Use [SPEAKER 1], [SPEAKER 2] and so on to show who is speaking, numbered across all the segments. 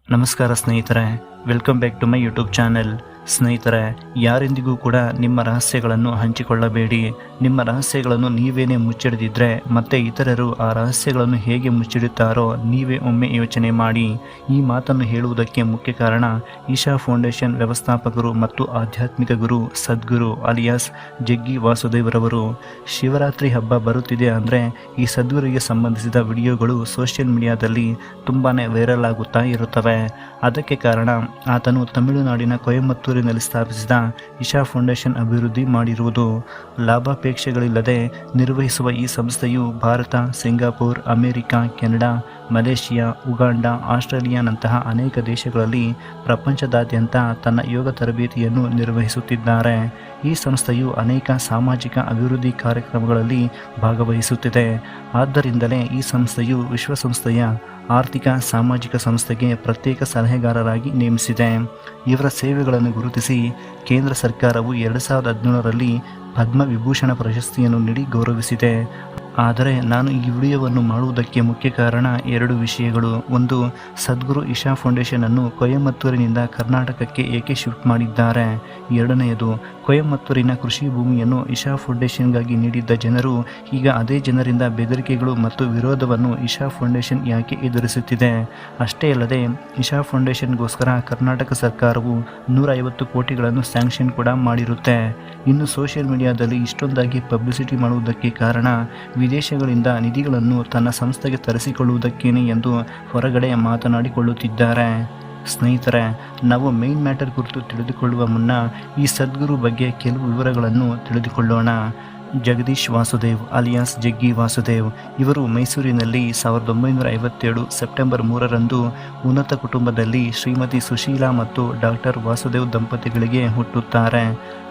[SPEAKER 1] ನಮಸ್ಕಾರ ಸ್ನೇಹಿತರೆ, welcome back to my YouTube channel. ಸ್ನೇಹಿತರೆ, ಯಾರೆಂದಿಗೂ ಕೂಡ ನಿಮ್ಮ ರಹಸ್ಯಗಳನ್ನು ಹಂಚಿಕೊಳ್ಳಬೇಡಿ. ನಿಮ್ಮ ರಹಸ್ಯಗಳನ್ನು ನೀವೇನೇ ಮುಚ್ಚಿಡದಿದ್ದರೆ ಮತ್ತೆ ಇತರರು ಆ ರಹಸ್ಯಗಳನ್ನು ಹೇಗೆ ಮುಚ್ಚಿಡುತ್ತಾರೋ ನೀವೇ ಒಮ್ಮೆ ಯೋಚನೆ ಮಾಡಿ. ಈ ಮಾತನ್ನು ಹೇಳುವುದಕ್ಕೆ ಮುಖ್ಯ ಕಾರಣ ಈಶಾ ಫೌಂಡೇಶನ್ ವ್ಯವಸ್ಥಾಪಕರು ಮತ್ತು ಆಧ್ಯಾತ್ಮಿಕ ಗುರು ಸದ್ಗುರು ಅಲಿಯಾಸ್ ಜಗ್ಗಿ ವಾಸುದೇವ್ರವರು. ಶಿವರಾತ್ರಿ ಹಬ್ಬ ಬರುತ್ತಿದೆ ಅಂದರೆ ಈ ಸದ್ಗುರಿಗೆ ಸಂಬಂಧಿಸಿದ ವಿಡಿಯೋಗಳು ಸೋಷಿಯಲ್ ಮೀಡಿಯಾದಲ್ಲಿ ತುಂಬಾ ವೈರಲ್ ಆಗುತ್ತಾ ಇರುತ್ತವೆ. ಅದಕ್ಕೆ ಕಾರಣ ಆತನು ತಮಿಳುನಾಡಿನ ಕೊಯಮತ್ತೂರಿನಲ್ಲಿ ಸ್ಥಾಪಿಸಿದ ಈಶಾ ಫೌಂಡೇಶನ್ ಅಭಿವೃದ್ಧಿ ಮಾಡಿರುವುದು. ಲಾಭಾಪೇಕ್ಷೆಗಳಿಲ್ಲದೆ ನಿರ್ವಹಿಸುವ ಈ ಸಂಸ್ಥೆಯು Bharat, Singapore, America, Canada, Malaysia, Uganda, ಆಸ್ಟ್ರೇಲಿಯಾನಂತಹ ಅನೇಕ ದೇಶಗಳಲ್ಲಿ ಪ್ರಪಂಚದಾದ್ಯಂತ ತನ್ನ ಯೋಗ ತರಬೇತಿಯನ್ನು ನಿರ್ವಹಿಸುತ್ತಿದ್ದಾರೆ. ಈ ಸಂಸ್ಥೆಯು ಅನೇಕ ಸಾಮಾಜಿಕ ಅಭಿವೃದ್ಧಿ ಕಾರ್ಯಕ್ರಮಗಳಲ್ಲಿ ಭಾಗವಹಿಸುತ್ತಿದೆ. ಆದ್ದರಿಂದಲೇ ಈ ಸಂಸ್ಥೆಯು ವಿಶ್ವಸಂಸ್ಥೆಯ ಆರ್ಥಿಕ ಸಾಮಾಜಿಕ ಸಂಸ್ಥೆಗೆ ಪ್ರತ್ಯೇಕ ಸಲಹೆಗಾರರಾಗಿ ನೇಮಿಸಿದೆ. ಇವರ ಸೇವೆಗಳನ್ನು ಗುರುತಿಸಿ ಕೇಂದ್ರ ಸರ್ಕಾರವು 2017ರಲ್ಲಿ ಪದ್ಮವಿಭೂಷಣ ಪ್ರಶಸ್ತಿಯನ್ನು ನೀಡಿ ಗೌರವಿಸಿದೆ. ಆದರೆ ನಾನು ಈ ವಿಡಿಯೋವನ್ನು ಮಾಡುವುದಕ್ಕೆ ಮುಖ್ಯ ಕಾರಣ ಎರಡು ವಿಷಯಗಳು. ಒಂದು, ಸದ್ಗುರು ಈಶಾ ಫೌಂಡೇಶನ್ ಅನ್ನು ಕೊಯಮತ್ತೂರಿನಿಂದ ಕರ್ನಾಟಕಕ್ಕೆ ಏಕೆ ಶಿಫ್ಟ್ ಮಾಡಿದ್ದಾರೆ. ಎರಡನೆಯದು, ಕೊಯಮತ್ತೂರಿನ ಕೃಷಿ ಭೂಮಿಯನ್ನು ಈಶಾ ಫೌಂಡೇಶನ್ಗಾಗಿ ನೀಡಿದ್ದ ಜನರು ಈಗ ಅದೇ ಜನರಿಂದ ಬೆದರಿಕೆಗಳು ಮತ್ತು ವಿರೋಧವನ್ನು ಈಶಾ ಫೌಂಡೇಶನ್ ಯಾಕೆ ಎದುರಿಸುತ್ತಿದೆ. ಅಷ್ಟೇ ಅಲ್ಲದೆ ಈಶಾ ಫೌಂಡೇಶನ್ಗೋಸ್ಕರ ಕರ್ನಾಟಕ ಸರ್ಕಾರವು 150 ಕೋಟಿಗಳನ್ನು ಸ್ಯಾಂಕ್ಷನ್ ಕೂಡ ಮಾಡಿರುತ್ತೆ. ಇನ್ನು ಸೋಷಿಯಲ್ ಮೀಡಿಯಾದಲ್ಲಿ ಇಷ್ಟೊಂದಾಗಿ ಪಬ್ಲಿಸಿಟಿ ಮಾಡುವುದಕ್ಕೆ ಕಾರಣ ವಿದೇಶಗಳಿಂದ ನಿಧಿಗಳನ್ನು ತನ್ನ ಸಂಸ್ಥೆಗೆ ತರಿಸಿಕೊಳ್ಳುವುದಕ್ಕೇನೆ ಎಂದು ಹೊರಗಡೆ ಮಾತನಾಡಿಕೊಳ್ಳುತ್ತಿದ್ದಾರೆ. ಸ್ನೇಹಿತರೆ, ನಾವು ಮೇನ್ ಮ್ಯಾಟರ್ ಕುರಿತು ತಿಳಿದುಕೊಳ್ಳುವ ಮುನ್ನ ಈ ಸದ್ಗುರು ಬಗ್ಗೆ ಕೆಲವು ವಿವರಗಳನ್ನು ತಿಳಿದುಕೊಳ್ಳೋಣ. ಜಗದೀಶ್ ವಾಸುದೇವ್ ಅಲಿಯಾಸ್ ಜಗ್ಗಿ ವಾಸುದೇವ್ ಇವರು ಮೈಸೂರಿನಲ್ಲಿ 1957 ಸೆಪ್ಟೆಂಬರ್ 3ರಂದು ಉನ್ನತ ಕುಟುಂಬದಲ್ಲಿ ಶ್ರೀಮತಿ ಸುಶೀಲಾ ಮತ್ತು ಡಾಕ್ಟರ್ ವಾಸುದೇವ್ ದಂಪತಿಗಳಿಗೆ ಹುಟ್ಟುತ್ತಾರೆ.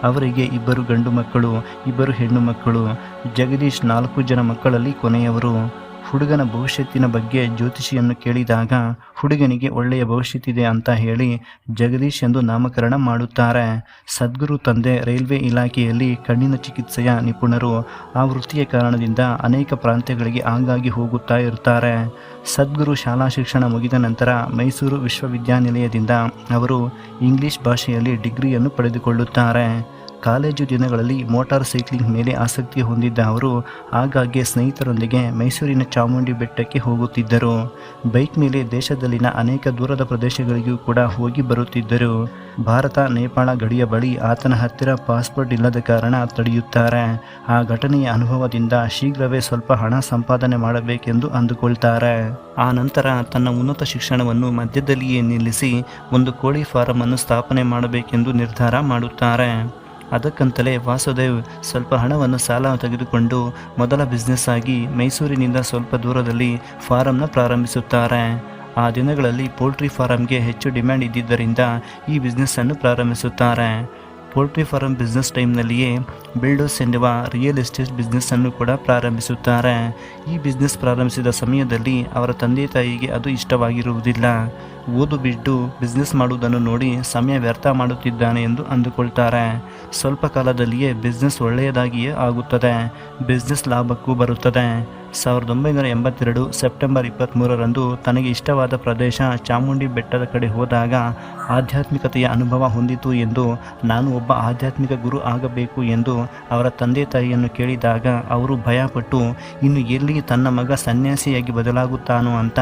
[SPEAKER 1] ಅವರಿಗೆ 2 ಗಂಡು ಮಕ್ಕಳು, 2 ಹೆಣ್ಣು ಮಕ್ಕಳು. ಜಗದೀಶ್ 4 ಜನ ಮಕ್ಕಳಲ್ಲಿ ಕೊನೆಯವರು. ಹುಡುಗನ ಭವಿಷ್ಯತ್ತಿನ ಬಗ್ಗೆ ಜ್ಯೋತಿಷಿಯನ್ನು ಕೇಳಿದಾಗ ಹುಡುಗನಿಗೆ ಒಳ್ಳೆಯ ಭವಿಷ್ಯತ್ತಿದೆ ಅಂತ ಹೇಳಿ ಜಗದೀಶ್ ಎಂದು ನಾಮಕರಣ ಮಾಡುತ್ತಾರೆ. ಸದ್ಗುರು ತಂದೆ ರೈಲ್ವೆ ಇಲಾಖೆಯಲ್ಲಿ ಕಣ್ಣಿನ ಚಿಕಿತ್ಸೆಯ ನಿಪುಣರು. ಆ ವೃತ್ತಿಯ ಕಾರಣದಿಂದ ಅನೇಕ ಪ್ರಾಂತ್ಯಗಳಿಗೆ ಆಗಾಗ್ಗೆ ಹೋಗುತ್ತಾ ಇರ್ತಾರೆ. ಸದ್ಗುರು ಶಾಲಾ ಶಿಕ್ಷಣ ಮುಗಿದ ನಂತರ ಮೈಸೂರು ವಿಶ್ವವಿದ್ಯಾನಿಲಯದಿಂದ ಅವರು ಇಂಗ್ಲಿಷ್ ಭಾಷೆಯಲ್ಲಿ ಡಿಗ್ರಿಯನ್ನು ಪಡೆದುಕೊಳ್ಳುತ್ತಾರೆ. ಕಾಲೇಜು ದಿನಗಳಲ್ಲಿ ಮೋಟಾರ್ ಸೈಕ್ಲಿಂಗ್ ಮೇಲೆ ಆಸಕ್ತಿ ಹೊಂದಿದ್ದ ಅವರು ಆಗಾಗ್ಗೆ ಸ್ನೇಹಿತರೊಂದಿಗೆ ಮೈಸೂರಿನ ಚಾಮುಂಡಿ ಬೆಟ್ಟಕ್ಕೆ ಹೋಗುತ್ತಿದ್ದರು. ಬೈಕ್ ಮೇಲೆ ದೇಶದಲ್ಲಿನ ಅನೇಕ ದೂರದ ಪ್ರದೇಶಗಳಿಗೂ ಕೂಡ ಹೋಗಿ ಬರುತ್ತಿದ್ದರು. ಭಾರತ ನೇಪಾಳ ಗಡಿಯ ಬಳಿ ಆತನ ಹತ್ತಿರ ಪಾಸ್ಪೋರ್ಟ್ ಇಲ್ಲದ ಕಾರಣ ತಡೆಯುತ್ತಾರೆ. ಆ ಘಟನೆಯ ಅನುಭವದಿಂದ ಶೀಘ್ರವೇ ಸ್ವಲ್ಪ ಹಣ ಸಂಪಾದನೆ ಮಾಡಬೇಕೆಂದು ಅಂದುಕೊಳ್ತಾರೆ. ಆ ನಂತರ ತನ್ನ ಉನ್ನತ ಶಿಕ್ಷಣವನ್ನು ಮಧ್ಯದಲ್ಲಿಯೇ ನಿಲ್ಲಿಸಿ ಒಂದು ಕೋಳಿ ಫಾರಂ ಅನ್ನು ಸ್ಥಾಪನೆ ಮಾಡಬೇಕೆಂದು ನಿರ್ಧಾರ ಮಾಡುತ್ತಾರೆ. ಅದಕ್ಕಂತಲೇ ವಾಸುದೇವ್ ಸ್ವಲ್ಪ ಹಣವನ್ನು ಸಾಲ ತೆಗೆದುಕೊಂಡು ಮೊದಲ ಬಿಸ್ನೆಸ್ ಆಗಿ ಮೈಸೂರಿನಿಂದ ಸ್ವಲ್ಪ ದೂರದಲ್ಲಿ ಫಾರಂನ ಪ್ರಾರಂಭಿಸುತ್ತಾರೆ. ಆ ದಿನಗಳಲ್ಲಿ ಪೋಲ್ಟ್ರಿ ಫಾರಂಗೆ ಹೆಚ್ಚು ಡಿಮ್ಯಾಂಡ್ ಇದ್ದಿದ್ದರಿಂದ ಈ ಬಿಸ್ನೆಸ್ಸನ್ನು ಪ್ರಾರಂಭಿಸುತ್ತಾರೆ. ಪೋಲ್ಟ್ರಿ ಫಾರಂ ಬಿಸ್ನೆಸ್ ಟೈಮ್ನಲ್ಲಿಯೇ ಬಿಲ್ಡರ್ಸ್ ಎನ್ನುವ ರಿಯಲ್ ಎಸ್ಟೇಟ್ ಬಿಸ್ನೆಸ್ಸನ್ನು ಕೂಡ ಪ್ರಾರಂಭಿಸುತ್ತಾರೆ. ಈ ಬಿಸ್ನೆಸ್ ಪ್ರಾರಂಭಿಸಿದ ಸಮಯದಲ್ಲಿ ಅವರ ತಂದೆ ತಾಯಿಗೆ ಅದು ಇಷ್ಟವಾಗಿರುವುದಿಲ್ಲ. ಓದು ಬಿಟ್ಟು ಬಿಸ್ನೆಸ್ ಮಾಡುವುದನ್ನು ನೋಡಿ ಸಮಯ ವ್ಯರ್ಥ ಮಾಡುತ್ತಿದ್ದಾನೆ ಎಂದು ಅಂದುಕೊಳ್ತಾರೆ. ಸ್ವಲ್ಪ ಕಾಲದಲ್ಲಿಯೇ ಬಿಸ್ನೆಸ್ ಒಳ್ಳೆಯದಾಗಿಯೇ ಆಗುತ್ತದೆ. ಬಿಸ್ನೆಸ್ ಲಾಭಕ್ಕೂ ಬರುತ್ತದೆ. 1982 ಸೆಪ್ಟೆಂಬರ್ 23ರಂದು ತನಗೆ ಇಷ್ಟವಾದ ಪ್ರದೇಶ ಚಾಮುಂಡಿ ಬೆಟ್ಟದ ಕಡೆ ಹೋದಾಗ ಆಧ್ಯಾತ್ಮಿಕತೆಯ ಅನುಭವ ಹೊಂದಿತು ಎಂದು ನಾನು ಒಬ್ಬ ಆಧ್ಯಾತ್ಮಿಕ ಗುರು ಆಗಬೇಕು ಎಂದು ಅವರ ತಂದೆ ತಾಯಿಯನ್ನು ಕೇಳಿದಾಗ ಅವರು ಭಯಪಟ್ಟು ಇನ್ನು ಎಲ್ಲಿ ತನ್ನ ಮಗ ಸನ್ಯಾಸಿಯಾಗಿ ಬದಲಾಗುತ್ತಾನೋ ಅಂತ,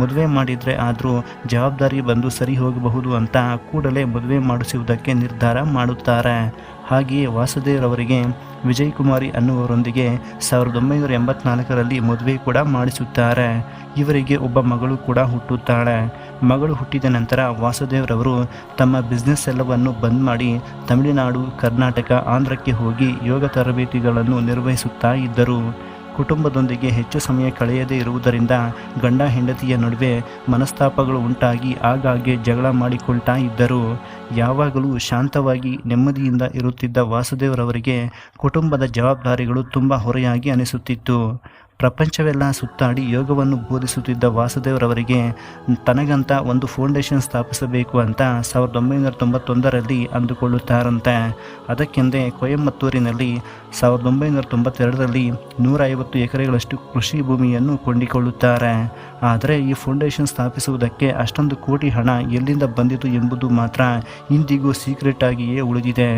[SPEAKER 1] ಮದುವೆ ಮಾಡಿದರೆ ಆದರೂ ಜವಾಬ್ದಾರಿ ಬಂದು ಸರಿ ಹೋಗಬಹುದು ಅಂತ ಕೂಡಲೇ ಮದುವೆ ಮಾಡಿಸುವುದಕ್ಕೆ ನಿರ್ಧಾರ ಮಾಡುತ್ತಾರೆ. ಹಾಗೆಯೇ ವಾಸುದೇವ್ರವರಿಗೆ ವಿಜಯ್ ಕುಮಾರಿ ಅನ್ನುವರೊಂದಿಗೆ 1984ರಲ್ಲಿ ಮದುವೆ ಕೂಡ ಮಾಡಿಸುತ್ತಾರೆ. ಇವರಿಗೆ ಒಬ್ಬ ಮಗಳು ಕೂಡ ಹುಟ್ಟುತ್ತಾಳೆ. ಮಗಳು ಹುಟ್ಟಿದ ನಂತರ ವಾಸುದೇವ್ರವರು ತಮ್ಮ ಬಿಸ್ನೆಸ್ ಎಲ್ಲವನ್ನು ಬಂದ್ ಮಾಡಿ ತಮಿಳುನಾಡು, ಕರ್ನಾಟಕ, ಆಂಧ್ರಕ್ಕೆ ಹೋಗಿ ಯೋಗ ತರಬೇತಿಗಳನ್ನು ನಿರ್ವಹಿಸುತ್ತಾ ಇದ್ದರು. ಕುಟುಂಬದೊಂದಿಗೆ ಹೆಚ್ಚು ಸಮಯ ಕಳೆಯದೇ ಇರುವುದರಿಂದ ಗಂಡ ಹೆಂಡತಿಯ ನಡುವೆ ಮನಸ್ತಾಪಗಳು ಉಂಟಾಗಿ ಆಗಾಗ್ಗೆ ಜಗಳ ಮಾಡಿಕೊಳ್ತಾ ಇದ್ದರು. ಯಾವಾಗಲೂ ಶಾಂತವಾಗಿ ನೆಮ್ಮದಿಯಿಂದ ಇರುತ್ತಿದ್ದ ವಾಸುದೇವ್ರವರಿಗೆ ಕುಟುಂಬದ ಜವಾಬ್ದಾರಿಗಳು ತುಂಬ ಹೊರೆಯಾಗಿ ಅನಿಸುತ್ತಿತ್ತು. ಪ್ರಪಂಚವೆಲ್ಲ ಸುತ್ತಾಡಿ ಯೋಗವನ್ನು ಬೋಧಿಸುತ್ತಿದ್ದ ವಾಸುದೇವ್ರವರಿಗೆ ತನಗಂತ ಒಂದು ಫೌಂಡೇಶನ್ ಸ್ಥಾಪಿಸಬೇಕು ಅಂತ 1991ರಲ್ಲಿ ಅಂದುಕೊಳ್ಳುತ್ತಾರಂತೆ. ಅದಕ್ಕೆಂದೇ ಕೊಯಮತ್ತೂರಿನಲ್ಲಿ 1992ರಲ್ಲಿ 150 ಎಕರೆಗಳಷ್ಟು ಕೃಷಿ ಭೂಮಿಯನ್ನು ಕೊಂಡಿಕೊಳ್ಳುತ್ತಾರೆ. ಆದರೆ ಈ ಫೌಂಡೇಶನ್ ಸ್ಥಾಪಿಸುವುದಕ್ಕೆ ಅಷ್ಟೊಂದು ಕೋಟಿ ಹಣ ಎಲ್ಲಿಂದ ಬಂದಿತು ಎಂಬುದು ಮಾತ್ರ ಇಂದಿಗೂ ಸೀಕ್ರೆಟ್ ಆಗಿಯೇ ಉಳಿದಿದೆ.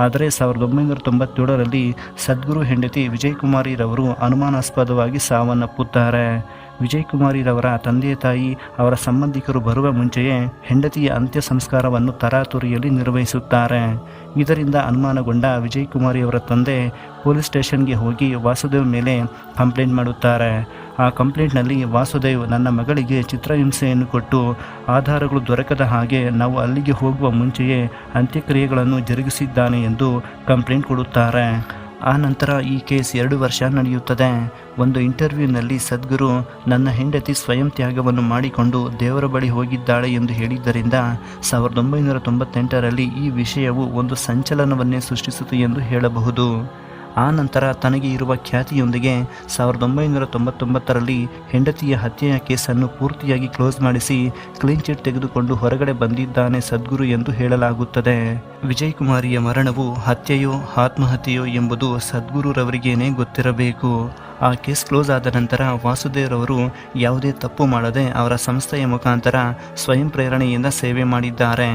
[SPEAKER 1] ಆದರೆ 1997ರಲ್ಲಿ ಸದ್ಗುರು ಹೆಂಡತಿ ವಿಜಯಕುಮಾರಿರವರು ಅನುಮಾನಾಸ್ಪದವಾಗಿ ಸಾವನ್ನಪ್ಪುತ್ತಾರೆ. ವಿಜಯಕುಮಾರಿರವರ ತಂದೆ ತಾಯಿ ಅವರ ಸಂಬಂಧಿಕರು ಬರುವ ಮುಂಚೆಯೇ ಹೆಂಡತಿಯ ಅಂತ್ಯ ಸಂಸ್ಕಾರವನ್ನು ತರಾತುರಿಯಲ್ಲಿ ನಿರ್ವಹಿಸುತ್ತಾರೆ. ಇದರಿಂದ ಅನುಮಾನಗೊಂಡ ವಿಜಯಕುಮಾರಿಯವರ ತಂದೆ ಪೊಲೀಸ್ ಸ್ಟೇಷನ್ಗೆ ಹೋಗಿ ವಾಸುದೇವ್ ಮೇಲೆ ಕಂಪ್ಲೇಂಟ್ ಮಾಡುತ್ತಾರೆ. ಆ ಕಂಪ್ಲೇಂಟ್ನಲ್ಲಿ ವಾಸುದೇವ್ ನನ್ನ ಮಗಳಿಗೆ ಚಿತ್ರಹಿಂಸೆಯನ್ನು ಕೊಟ್ಟು ಆಧಾರಗಳು ದೊರಕದ ಹಾಗೆ ನಾವು ಅಲ್ಲಿಗೆ ಹೋಗುವ ಮುಂಚೆಯೇ ಅಂತ್ಯಕ್ರಿಯೆಗಳನ್ನು ಜರುಗಿಸಿದ್ದಾನೆ ಎಂದು ಕಂಪ್ಲೇಂಟ್ ಕೊಡುತ್ತಾರೆ. ಆ ನಂತರ ಈ ಕೇಸ್ 2 ವರ್ಷ ನಡೆಯುತ್ತದೆ. ಒಂದು ಇಂಟರ್ವ್ಯೂನಲ್ಲಿ ಸದ್ಗುರು ನನ್ನ ಹೆಂಡತಿ ಸ್ವಯಂ ತ್ಯಾಗವನ್ನು ಮಾಡಿಕೊಂಡು ದೇವರ ಬಳಿ ಹೋಗಿದ್ದಾಳೆ ಎಂದು ಹೇಳಿದ್ದರಿಂದ 1998ರಲ್ಲಿ ಈ ವಿಷಯವು ಒಂದು ಸಂಚಲನವನ್ನೇ ಸೃಷ್ಟಿಸಿತು ಎಂದು ಹೇಳಬಹುದು. ಆ ನಂತರ ತನಗೆ ಇರುವ ಖ್ಯಾತಿಯೊಂದಿಗೆ 1999ರಲ್ಲಿ ಹೆಂಡತಿಯ ಹತ್ಯೆಯ ಕೇಸನ್ನು ಪೂರ್ತಿಯಾಗಿ ಕ್ಲೋಸ್ ಮಾಡಿಸಿ ಕ್ಲೀನ್ ಚಿಟ್ ತೆಗೆದುಕೊಂಡು ಹೊರಗಡೆ ಬಂದಿದ್ದಾನೆ ಸದ್ಗುರು ಎಂದು ಹೇಳಲಾಗುತ್ತದೆ. ವಿಜಯಕುಮಾರಿಯ ಮರಣವು ಹತ್ಯೆಯೋ ಆತ್ಮಹತ್ಯೆಯೋ ಎಂಬುದು ಸದ್ಗುರುರವರಿಗೇನೆ ಗೊತ್ತಿರಬೇಕು. ಆ ಕೇಸ್ ಕ್ಲೋಸ್ ಆದ ನಂತರ ವಾಸುದೇವ್ರವರು ಯಾವುದೇ ತಪ್ಪು ಮಾಡದೆ ಅವರ ಸಂಸ್ಥೆಯ ಮುಖಾಂತರ ಸ್ವಯಂ ಪ್ರೇರಣೆಯಿಂದ ಸೇವೆ ಮಾಡಿದ್ದಾರೆ.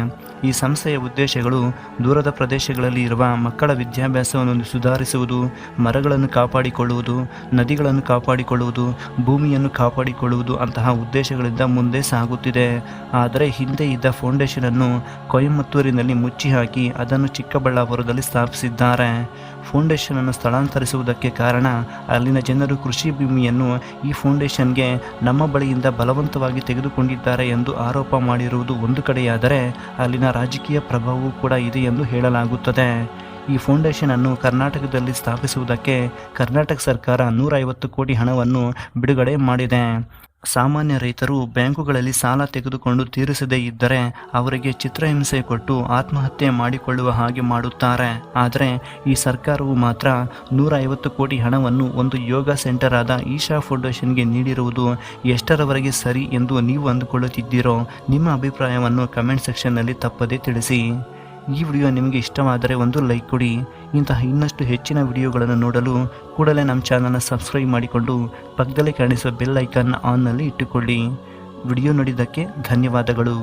[SPEAKER 1] ಈ ಸಂಸ್ಥೆಯ ಉದ್ದೇಶಗಳು ದೂರದ ಪ್ರದೇಶಗಳಲ್ಲಿ ಇರುವ ಮಕ್ಕಳ ವಿದ್ಯಾಭ್ಯಾಸವನ್ನು ಸುಧಾರಿಸುವುದು, ಮರಗಳನ್ನು ಕಾಪಾಡಿಕೊಳ್ಳುವುದು, ನದಿಗಳನ್ನು ಕಾಪಾಡಿಕೊಳ್ಳುವುದು, ಭೂಮಿಯನ್ನು ಕಾಪಾಡಿಕೊಳ್ಳುವುದು ಅಂತಹ ಉದ್ದೇಶಗಳಿಂದ ಮುಂದೆ ಸಾಗುತ್ತಿದೆ. ಆದರೆ ಹಿಂದೆ ಇದ್ದ ಫೌಂಡೇಶನನ್ನು ಕೊಯಮತ್ತೂರಿನಲ್ಲಿ ಮುಚ್ಚಿ ಹಾಕಿ ಅದನ್ನು ಚಿಕ್ಕಬಳ್ಳಾಪುರದಲ್ಲಿ ಸ್ಥಾಪಿಸಿದ್ದಾರೆ. ಫೌಂಡೇಶನನ್ನು ಸ್ಥಳಾಂತರಿಸುವುದಕ್ಕೆ ಕಾರಣ ಅಲ್ಲಿನ ಜನರು ಕೃಷಿ ಭೂಮಿಯನ್ನು ಈ ಫೌಂಡೇಶನ್ಗೆ ನಮ್ಮ ಬಳಿಯಿಂದ ಬಲವಂತವಾಗಿ ತೆಗೆದುಕೊಂಡಿದ್ದಾರೆ ಎಂದು ಆರೋಪ ಮಾಡಿರುವುದು ಒಂದು ಕಡೆಯಾದರೆ ಅಲ್ಲಿನ ರಾಜಕೀಯ ಪ್ರಭಾವವೂ ಕೂಡ ಇದೆ ಎಂದು ಹೇಳಲಾಗುತ್ತದೆ. ಈ ಫೌಂಡೇಶನ್ ಅನ್ನು ಕರ್ನಾಟಕದಲ್ಲಿ ಸ್ಥಾಪಿಸುವುದಕ್ಕೆ ಕರ್ನಾಟಕ ಸರ್ಕಾರ 150 ಕೋಟಿ ಹಣವನ್ನು ಬಿಡುಗಡೆ ಮಾಡಿದೆ. ಸಾಮಾನ್ಯ ರೈತರು ಬ್ಯಾಂಕುಗಳಲ್ಲಿ ಸಾಲ ತೆಗೆದುಕೊಂಡು ತೀರಿಸದೇ ಇದ್ದರೆ ಅವರಿಗೆ ಚಿತ್ರಹಿಂಸೆ ಕೊಟ್ಟು ಆತ್ಮಹತ್ಯೆ ಮಾಡಿಕೊಳ್ಳುವ ಹಾಗೆ ಮಾಡುತ್ತಾರೆ. ಆದರೆ ಈ ಸರ್ಕಾರವು ಮಾತ್ರ 150 ಕೋಟಿ ಹಣವನ್ನು ಒಂದು ಯೋಗ ಸೆಂಟರ್ ಆದ ಈಶಾ ಫೌಂಡೇಶನ್ಗೆ ನೀಡಿರುವುದು ಎಷ್ಟರವರೆಗೆ ಸರಿ ಎಂದು ನೀವು ಅಂದುಕೊಳ್ಳುತ್ತಿದ್ದೀರೋ? ನಿಮ್ಮ ಅಭಿಪ್ರಾಯವನ್ನು ಕಮೆಂಟ್ ಸೆಕ್ಷನ್ನಲ್ಲಿ ತಪ್ಪದೇ ತಿಳಿಸಿ. ಈ ವಿಡಿಯೋ ನಿಮಗೆ ಇಷ್ಟವಾದರೆ ಒಂದು ಲೈಕ್ ಕೊಡಿ. ಇಂತಹ ಇನ್ನಷ್ಟು ಹೆಚ್ಚಿನ ವಿಡಿಯೋಗಳನ್ನು ನೋಡಲು ಕೂಡಲೇ ನಮ್ಮ ಚಾನಲ್ನ ಸಬ್ಸ್ಕ್ರೈಬ್ ಮಾಡಿಕೊಂಡು ಪಕ್ಕದಲ್ಲಿ ಕಾಣಿಸುವ ಬೆಲ್ ಐಕಾನ್ನ ಆನ್ನಲ್ಲಿ ಇಟ್ಟುಕೊಳ್ಳಿ. ವಿಡಿಯೋ ನೋಡಿದ್ದಕ್ಕೆ ಧನ್ಯವಾದಗಳು.